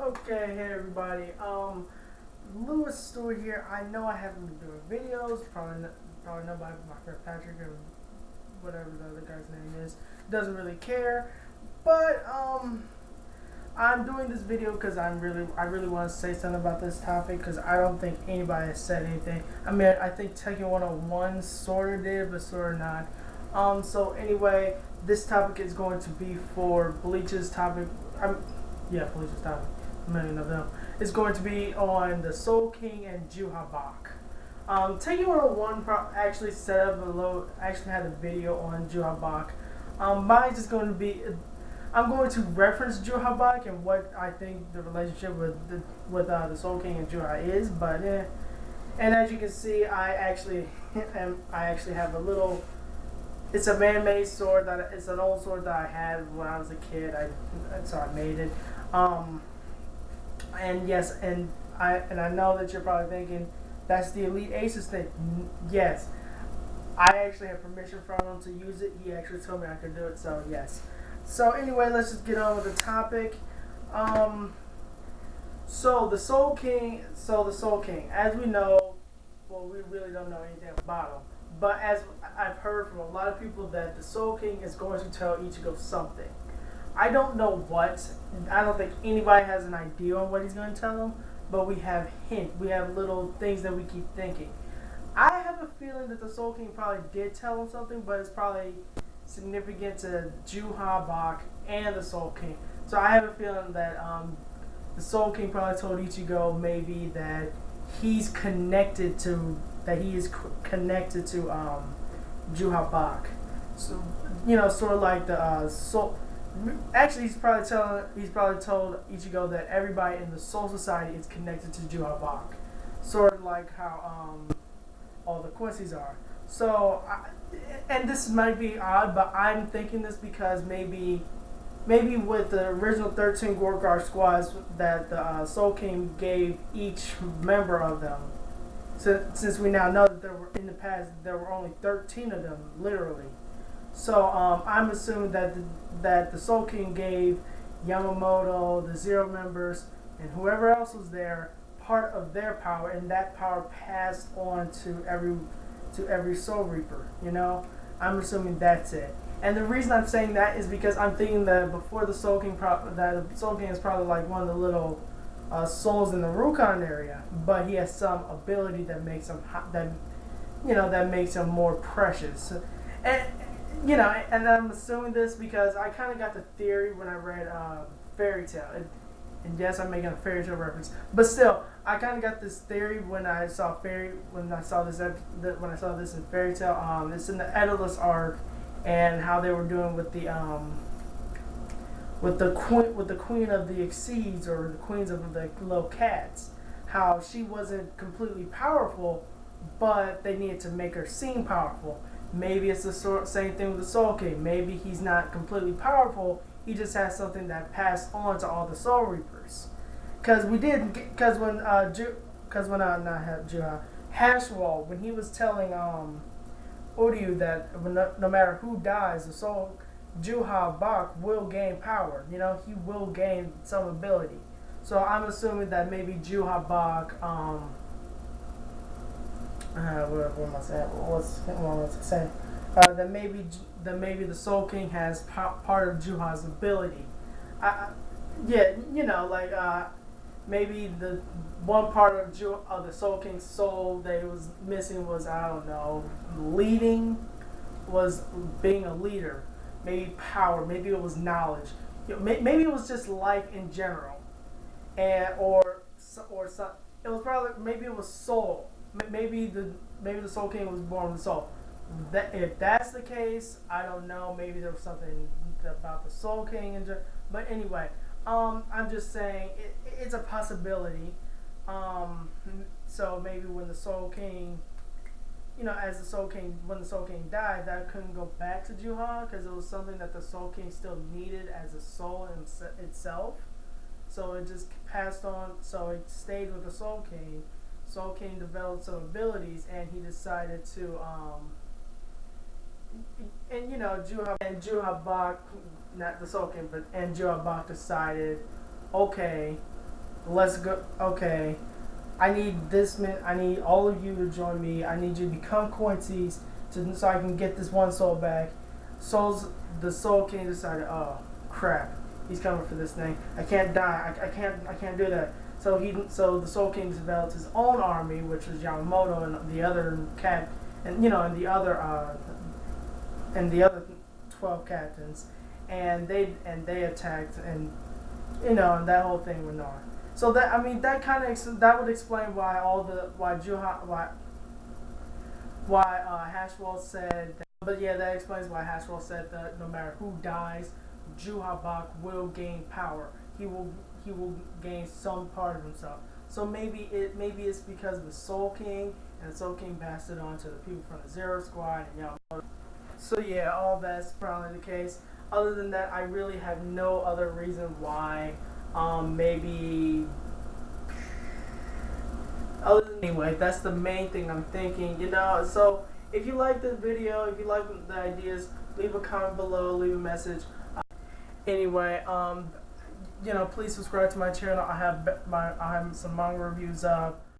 Okay, hey everybody. Lewis Stewart here. I know I haven't been doing videos. Probably nobody, my friend Patrick or whatever the other guy's name is, doesn't really care. But I'm doing this video because I really want to say something about this topic because I don't think anybody has said anything. I mean, I think Tekken 101 sort of did, but sort of not. So anyway, this topic is going to be for Bleach's topic. Yeah, Bleach's topic. A million of them. It's going to be on the Soul King and Juha Bach. Tekken 101 actually set up actually had a video on Juha Bach. Mine's just going to be. I'm going to reference Juha Bach and what I think the relationship with the Soul King and Juha is, but and as you can see, I actually have a little. It's a man-made sword it's an old sword that I had when I was a kid. So I made it. And yes, and I know that you're probably thinking that's the Elite Aces thing. Yes, I actually have permission from him to use it. He actually told me I could do it. So yes. So anyway, let's just get on with the topic. So the Soul King. As we know, well, we really don't know anything about him. But as I've heard from a lot of people that the Soul King is going to tell Ichigo something. I don't know what. I don't think anybody has an idea on what he's going to tell him. But we have we have little things that we keep thinking. I have a feeling that the Soul King probably did tell him something, but it's probably significant to Juha Bach and the Soul King. So I have a feeling that the Soul King probably told Ichigo maybe that he is connected to Juha Bach. So sort of like the soul. Actually, he's probably told Ichigo that everybody in the Soul Society is connected to Juha Bach, sort of like how all the Quincy's are. So, and this might be odd, but I'm thinking this because maybe with the original 13 Gorgar squads that the Soul King gave each member of them. Since we now know that in the past there were only 13 of them, literally. So I'm assuming that the Soul King gave Yamamoto, the Zero members, and whoever else was there part of their power, and that power passed on to every Soul Reaper. I'm assuming that's it. And the reason I'm saying that is because I'm thinking that before the Soul King, that the Soul King is probably like one of the little souls in the Rukon area, but he has some ability that makes him that makes him more precious. And I'm assuming this because I kind of got the theory when I read Fairy Tale. And yes, I'm making a Fairy Tale reference, but still, I kind of got this theory when I saw this in Fairy Tale. It's in the Edalus arc, and how they were doing with the queen of the Exceeds, or the queens of the little cats. How she wasn't completely powerful, but they needed to make her seem powerful. Maybe it's the same thing with the Soul King. Maybe he's not completely powerful. He just has something that passed on to all the Soul Reapers. Because when Hashwall, when he was telling Uryu that no matter who dies, the Soul Juha Bach will gain power. He will gain some ability. So I'm assuming that maybe Juha Bach. What am I saying? What was I saying? That maybe the Soul King has part of Juha's ability. Maybe the one part of the Soul King's soul that it was missing was, I don't know, was being a leader. Maybe power. Maybe it was knowledge. Maybe it was just life in general, or some. It was probably maybe it was soul. Maybe the Soul King was born with the soul. If that's the case, I don't know. Maybe there was something about the Soul King, but anyway, I'm just saying it's a possibility. So maybe when the Soul King, when the Soul King died, that couldn't go back to Juha because it was something that the Soul King still needed as a soul in itself. So it just passed on. So it stayed with the Soul King. Soul King developed some abilities, and he decided to, Juha Bach, not the Soul King, and Juha Bach decided, okay, let's go. Okay, I need this man. I need all of you to join me. I need you to become Cointies so I can get this one soul back. The Soul King decided, oh crap, he's coming for this thing. I can't die. I can't do that. So the Soul King developed his own army, which was Yamamoto and the other cat, and the other 12 captains, and they attacked, and and that whole thing went on. So that would explain why Hashwell said that, but yeah, that explains why Hashwell said that no matter who dies, Juha Bach will gain power. He will gain some part of himself. So maybe it's because of the Soul King, and the Soul King passed it on to the people from the Zero Squad and Yamamoto. So yeah, all that's probably the case. Other than that, I really have no other reason why. Maybe. Anyway, that's the main thing I'm thinking. So if you like this video, if you like the ideas, leave a comment below, leave a message. Anyway, please subscribe to my channel. I have some manga reviews up.